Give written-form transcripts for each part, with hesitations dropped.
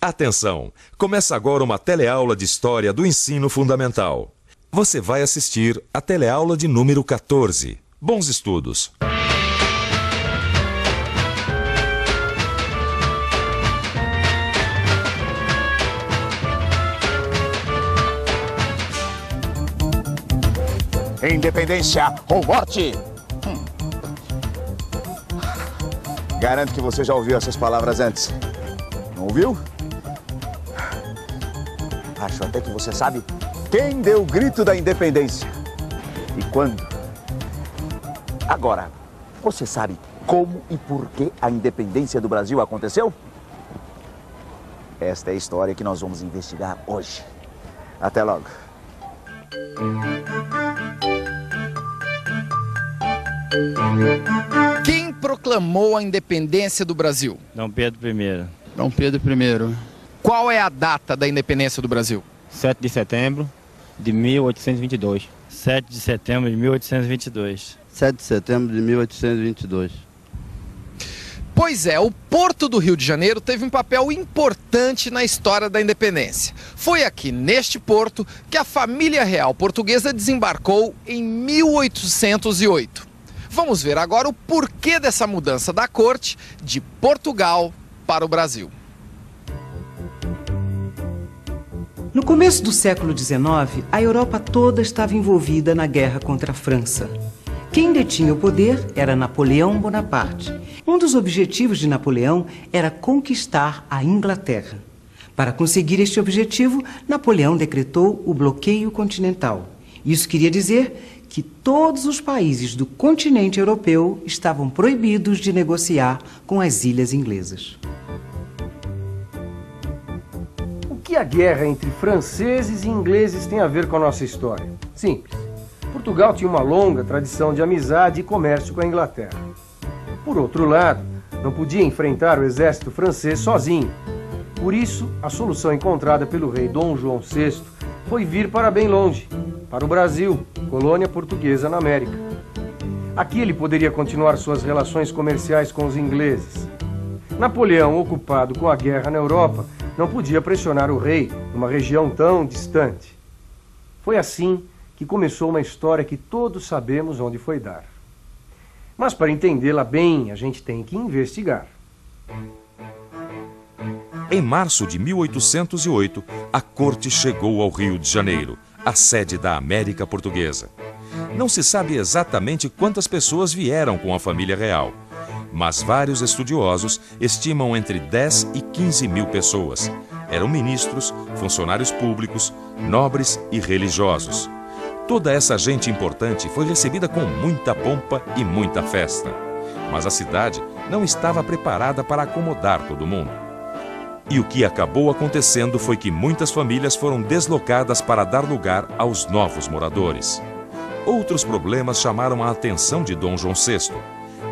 Atenção! Começa agora uma teleaula de História do Ensino Fundamental. Você vai assistir a teleaula de número 14. Bons estudos! Independência ou morte? Garanto que você já ouviu essas palavras antes. Não ouviu? Acho até que você sabe quem deu o grito da independência e quando. Agora, você sabe como e por que a independência do Brasil aconteceu? Esta é a história que nós vamos investigar hoje. Até logo. Quem proclamou a independência do Brasil? Dom Pedro I. Dom Pedro I. Qual é a data da independência do Brasil? 7 de setembro de 1822. 7 de setembro de 1822. 7 de setembro de 1822. Pois é, o Porto do Rio de Janeiro teve um papel importante na história da independência. Foi aqui, neste porto, que a família real portuguesa desembarcou em 1808. Vamos ver agora o porquê dessa mudança da corte de Portugal para o Brasil. No começo do século XIX, a Europa toda estava envolvida na guerra contra a França. Quem detinha o poder era Napoleão Bonaparte. Um dos objetivos de Napoleão era conquistar a Inglaterra. Para conseguir este objetivo, Napoleão decretou o bloqueio continental. Isso queria dizer que todos os países do continente europeu estavam proibidos de negociar com as ilhas inglesas. O que a guerra entre franceses e ingleses tem a ver com a nossa história? Simples. Portugal tinha uma longa tradição de amizade e comércio com a Inglaterra. Por outro lado, não podia enfrentar o exército francês sozinho. Por isso, a solução encontrada pelo rei Dom João VI foi vir para bem longe, para o Brasil, colônia portuguesa na América. Aqui ele poderia continuar suas relações comerciais com os ingleses. Napoleão, ocupado com a guerra na Europa, não podia pressionar o rei numa região tão distante. Foi assim que começou uma história que todos sabemos onde foi dar. Mas para entendê-la bem, a gente tem que investigar. Em março de 1808, a corte chegou ao Rio de Janeiro, a sede da América Portuguesa. Não se sabe exatamente quantas pessoas vieram com a família real, mas vários estudiosos estimam entre 10 e 15 mil pessoas. Eram ministros, funcionários públicos, nobres e religiosos. Toda essa gente importante foi recebida com muita pompa e muita festa. Mas a cidade não estava preparada para acomodar todo mundo. E o que acabou acontecendo foi que muitas famílias foram deslocadas para dar lugar aos novos moradores. Outros problemas chamaram a atenção de Dom João VI.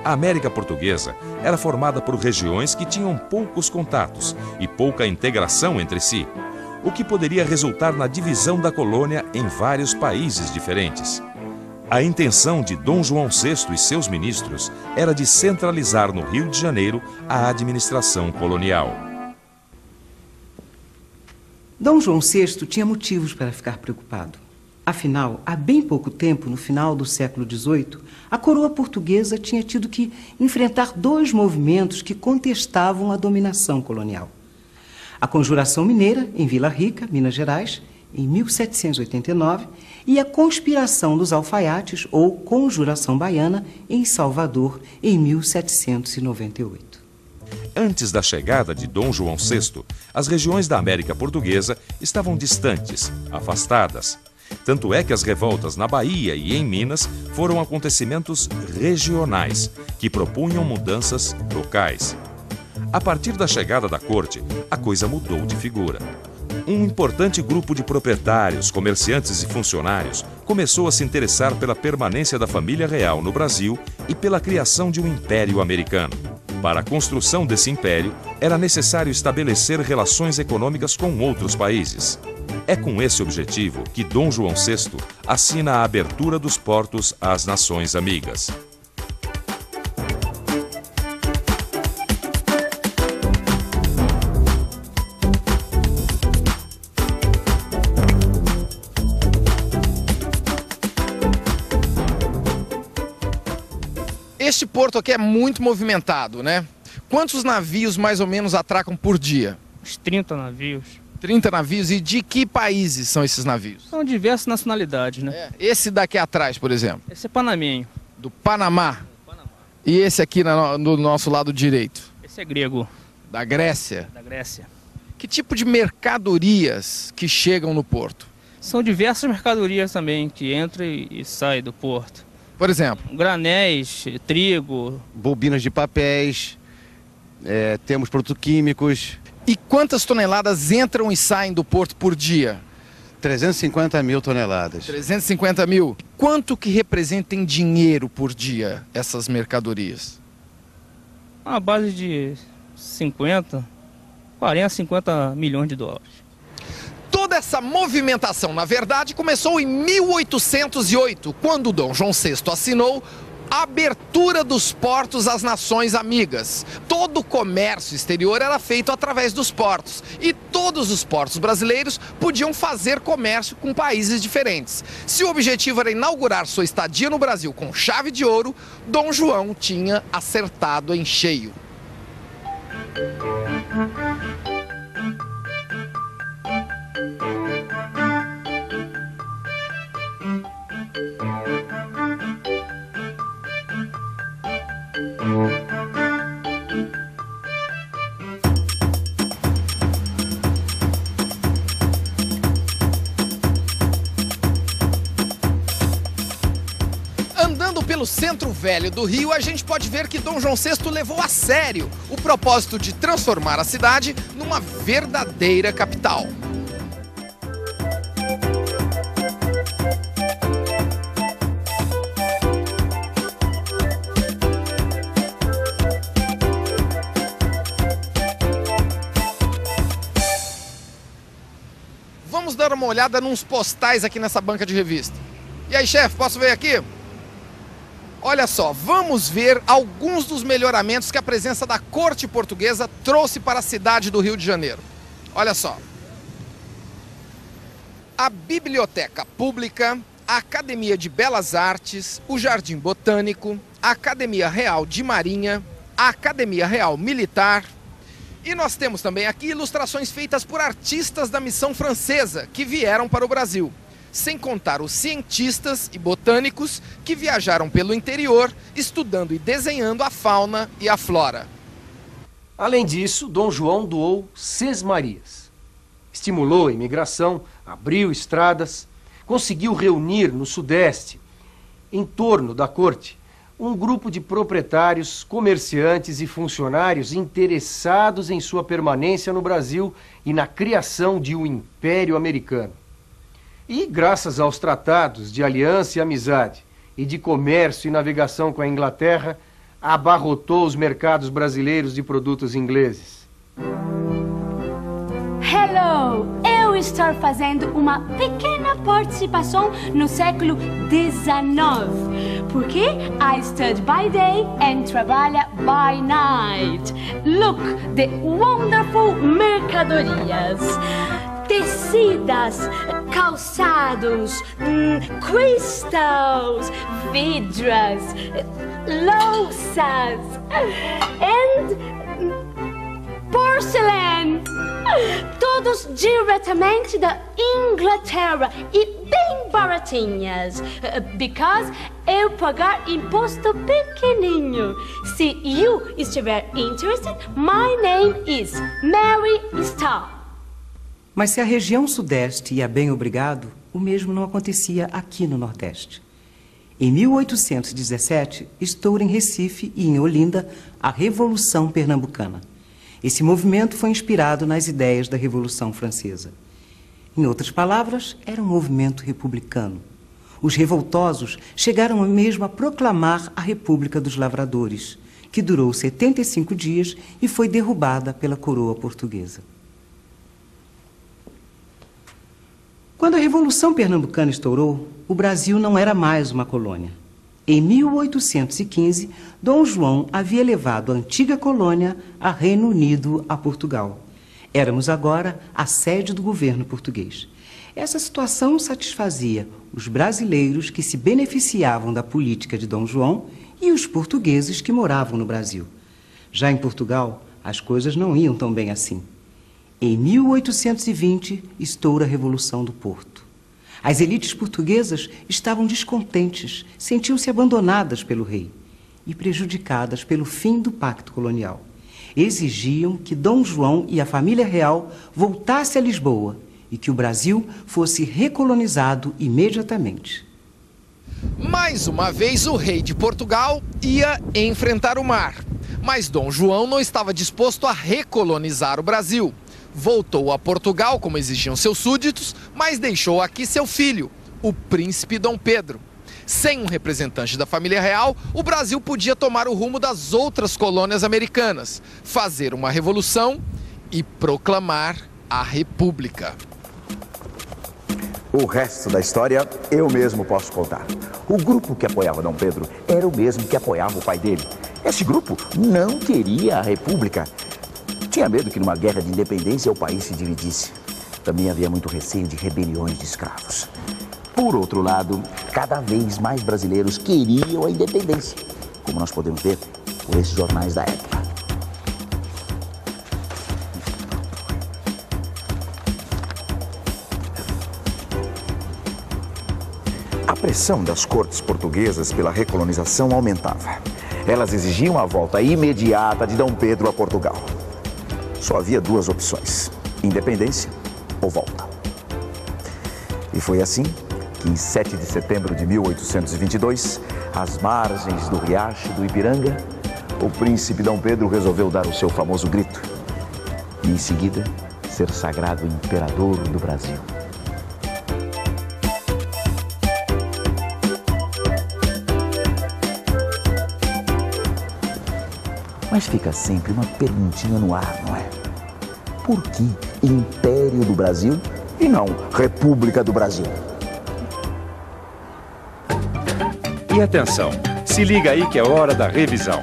A América Portuguesa era formada por regiões que tinham poucos contatos e pouca integração entre si, o que poderia resultar na divisão da colônia em vários países diferentes. A intenção de Dom João VI e seus ministros era de centralizar no Rio de Janeiro a administração colonial. Dom João VI tinha motivos para ficar preocupado. Afinal, há bem pouco tempo, no final do século XVIII, a coroa portuguesa tinha tido que enfrentar dois movimentos que contestavam a dominação colonial. A Conjuração Mineira, em Vila Rica, Minas Gerais, em 1789, e a Conspiração dos Alfaiates, ou Conjuração Baiana, em Salvador, em 1798. Antes da chegada de Dom João VI, as regiões da América Portuguesa estavam distantes, afastadas. Tanto é que as revoltas na Bahia e em Minas foram acontecimentos regionais, que propunham mudanças locais. A partir da chegada da corte, a coisa mudou de figura. Um importante grupo de proprietários, comerciantes e funcionários começou a se interessar pela permanência da família real no Brasil e pela criação de um império americano. Para a construção desse império, era necessário estabelecer relações econômicas com outros países. É com esse objetivo que Dom João VI assina a abertura dos portos às nações amigas. Este porto aqui é muito movimentado, né? Quantos navios mais ou menos atracam por dia? Uns 30 navios. 30 navios. E de que países são esses navios? São diversas nacionalidades, né? Esse daqui atrás, por exemplo? Esse é panamenho. Do Panamá. E esse aqui no nosso lado direito? Esse é grego. Da Grécia. Da Grécia. Que tipo de mercadorias que chegam no porto? São diversas mercadorias também que entram e saem do porto. Por exemplo? Granéis, trigo. Bobinas de papéis, temos produtos químicos. E quantas toneladas entram e saem do porto por dia? 350 mil toneladas. 350 mil. Quanto que representa em dinheiro por dia essas mercadorias? A base de 40, 50 milhões de dólares. Toda essa movimentação, na verdade, começou em 1808, quando Dom João VI assinou a abertura dos portos às nações amigas. Todo o comércio exterior era feito através dos portos e todos os portos brasileiros podiam fazer comércio com países diferentes. Se o objetivo era inaugurar sua estadia no Brasil com chave de ouro, Dom João tinha acertado em cheio. Andando pelo centro velho do Rio, a gente pode ver que Dom João VI levou a sério o propósito de transformar a cidade numa verdadeira capital. Vamos dar uma olhada nos postais aqui nessa banca de revista. E aí, chefe, posso ver aqui? Olha só, vamos ver alguns dos melhoramentos que a presença da corte portuguesa trouxe para a cidade do Rio de Janeiro. Olha só. A Biblioteca Pública, a Academia de Belas Artes, o Jardim Botânico, a Academia Real de Marinha, a Academia Real Militar. E nós temos também aqui ilustrações feitas por artistas da missão francesa que vieram para o Brasil. Sem contar os cientistas e botânicos que viajaram pelo interior, estudando e desenhando a fauna e a flora. Além disso, Dom João doou sesmarias. Estimulou a imigração, abriu estradas, conseguiu reunir no Sudeste, em torno da corte, um grupo de proprietários, comerciantes e funcionários interessados em sua permanência no Brasil e na criação de um império americano. E, graças aos tratados de aliança e amizade e de comércio e navegação com a Inglaterra, abarrotou os mercados brasileiros de produtos ingleses. Hello! Eu estou fazendo uma pequena participação no século XIX, porque I study by day and trabalha by night. Look, the wonderful mercadorias. Tecidas, calçados, crystals, vidras, louças and porcelain. Todos diretamente da Inglaterra e bem baratinhas, because eu pagar imposto pequenininho. Se you estiver interested, my name is Mary Starr. Mas se a região sudeste ia bem obrigado, o mesmo não acontecia aqui no Nordeste. Em 1817, estoura em Recife e em Olinda a Revolução Pernambucana. Esse movimento foi inspirado nas ideias da Revolução Francesa. Em outras palavras, era um movimento republicano. Os revoltosos chegaram mesmo a proclamar a República dos Lavradores, que durou 75 dias e foi derrubada pela coroa portuguesa. Quando a Revolução Pernambucana estourou, o Brasil não era mais uma colônia. Em 1815, Dom João havia levado a antiga colônia a Reino Unido a Portugal. Éramos agora a sede do governo português. Essa situação satisfazia os brasileiros que se beneficiavam da política de Dom João e os portugueses que moravam no Brasil. Já em Portugal, as coisas não iam tão bem assim. Em 1820, estoura a Revolução do Porto. As elites portuguesas estavam descontentes, sentiam-se abandonadas pelo rei e prejudicadas pelo fim do pacto colonial. Exigiam que Dom João e a família real voltassem a Lisboa e que o Brasil fosse recolonizado imediatamente. Mais uma vez, o rei de Portugal ia enfrentar o mar. Mas Dom João não estava disposto a recolonizar o Brasil. Voltou a Portugal, como exigiam seus súditos, mas deixou aqui seu filho, o príncipe Dom Pedro. Sem um representante da família real, o Brasil podia tomar o rumo das outras colônias americanas, fazer uma revolução e proclamar a República. O resto da história eu mesmo posso contar. O grupo que apoiava Dom Pedro era o mesmo que apoiava o pai dele. Esse grupo não queria a República. Tinha medo que numa guerra de independência o país se dividisse. Também havia muito receio de rebeliões de escravos. Por outro lado, cada vez mais brasileiros queriam a independência, como nós podemos ver por esses jornais da época. A pressão das cortes portuguesas pela recolonização aumentava. Elas exigiam a volta imediata de Dom Pedro a Portugal. Só havia duas opções: independência ou volta. E foi assim que, em 7 de setembro de 1822, às margens do riacho do Ipiranga, o príncipe Dom Pedro resolveu dar o seu famoso grito e, em seguida, ser sagrado imperador do Brasil. Mas fica sempre uma perguntinha no ar, não é? Por que Império do Brasil e não República do Brasil? E atenção, se liga aí que é hora da revisão.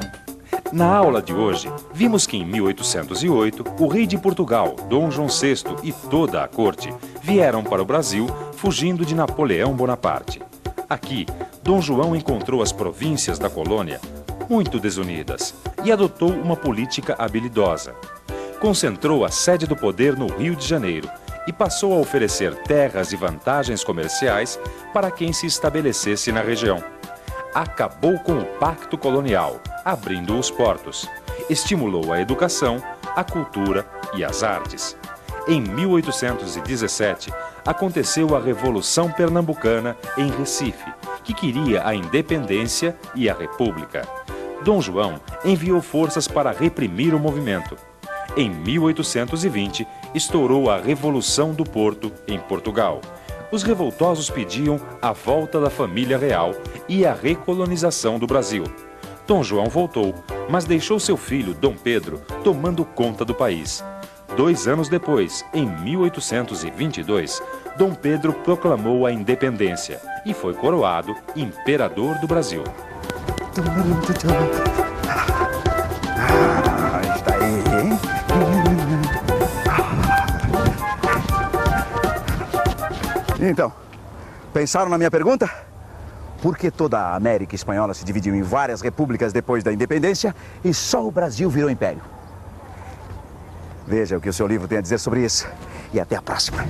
Na aula de hoje, vimos que em 1808, o rei de Portugal, Dom João VI e toda a corte vieram para o Brasil fugindo de Napoleão Bonaparte. Aqui, Dom João encontrou as províncias da colônia muito desunidas e adotou uma política habilidosa. Concentrou a sede do poder no Rio de Janeiro e passou a oferecer terras e vantagens comerciais para quem se estabelecesse na região. Acabou com o pacto colonial, abrindo os portos. Estimulou a educação, a cultura e as artes. Em 1817, aconteceu a Revolução Pernambucana em Recife, que queria a independência e a república. Dom João enviou forças para reprimir o movimento. Em 1820, estourou a Revolução do Porto, em Portugal. Os revoltosos pediam a volta da família real e a recolonização do Brasil. Dom João voltou, mas deixou seu filho, Dom Pedro, tomando conta do país. 2 anos depois, em 1822, Dom Pedro proclamou a independência e foi coroado imperador do Brasil. Está aí, hein? Então, pensaram na minha pergunta? Por que toda a América Espanhola se dividiu em várias repúblicas depois da independência e só o Brasil virou império? Veja o que o seu livro tem a dizer sobre isso. E até a próxima.